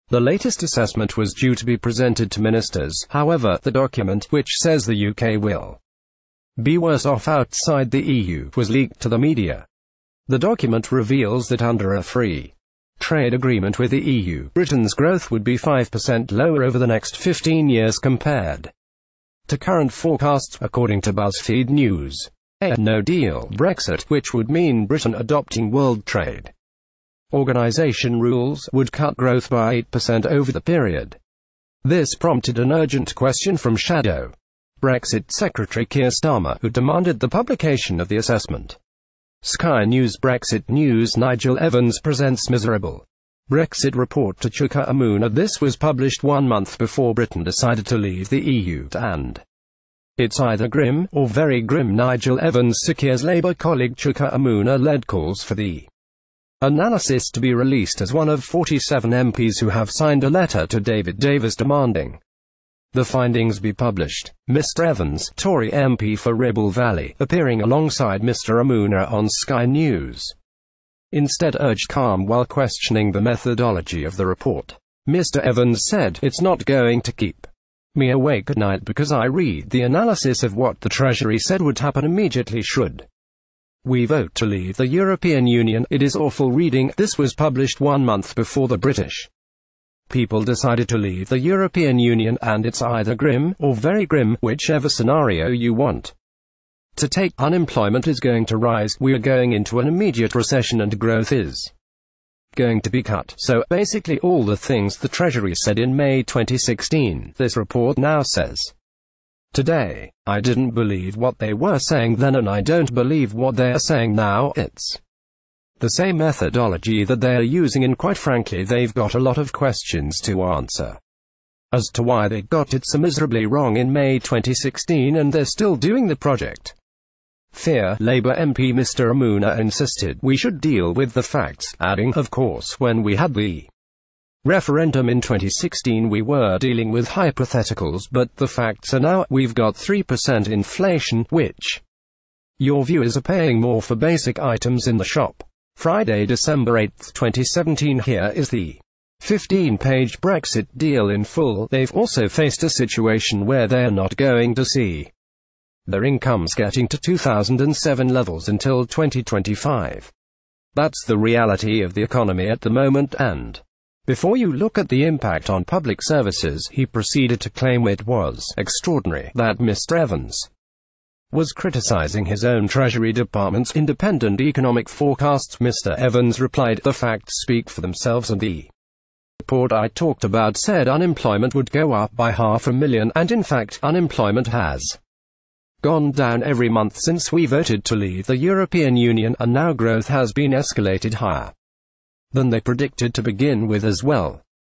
The latest assessment was due to be presented to ministers. However, the document, which says the UK will be worse off outside the EU, was leaked to the media. The document reveals that under a free trade agreement with the EU, Britain's growth would be 5% lower over the next 15 years compared to current forecasts, according to BuzzFeed News. A no-deal Brexit, which would mean Britain adopting World Trade Organization rules, would cut growth by 8% over the period. This prompted an urgent question from Shadow Brexit Secretary Keir Starmer, who demanded the publication of the assessment. Sky News Brexit News Nigel Evans presents miserable Brexit report to umunna. This was published 1 month before Britain decided to leave the EU, and it's either grim or very grim. Nigel Evans, Keir's Labour colleague umunna, led calls for the analysis to be released as one of 47 MPs who have signed a letter to David Davis demanding the findings be published. Mr. Evans, Tory MP for Ribble Valley, appearing alongside Mr. Umunna on Sky News, instead urged calm while questioning the methodology of the report. Mr. Evans said, "It's not going to keep me awake at night because I read the analysis of what the Treasury said would happen immediately should we vote to leave the European Union. It is awful reading." This was published 1 month before the British people decided to leave the European Union, and it's either grim or very grim, whichever scenario you want to take. Unemployment is going to rise, we are going into an immediate recession, and growth is going to be cut. So, basically all the things the Treasury said in May 2016, this report now says. Today, I didn't believe what they were saying then, and I don't believe what they are saying now. It's the same methodology that they are using, and quite frankly they've got a lot of questions to answer as to why they got it so miserably wrong in May 2016, and they're still doing the project. Fear. Labour MP Mr. Umunna insisted we should deal with the facts, adding, "Of course, when we had the referendum in 2016 we were dealing with hypotheticals, but the facts are now, we've got 3% inflation, which your viewers are paying more for basic items in the shop." Friday, December 8, 2017. Here is the 15-page Brexit deal in full. They've also faced a situation where they are not going to see their incomes getting to 2007 levels until 2025. That's the reality of the economy at the moment, and before you look at the impact on public services, he proceeded to claim it was extraordinary that Mr. Evans was criticizing his own Treasury Department's independent economic forecasts. Mr. Evans replied, "The facts speak for themselves, and the report I talked about said unemployment would go up by 500,000, and in fact, unemployment has gone down every month since we voted to leave the European Union, and now growth has been escalated higher than they predicted to begin with as well."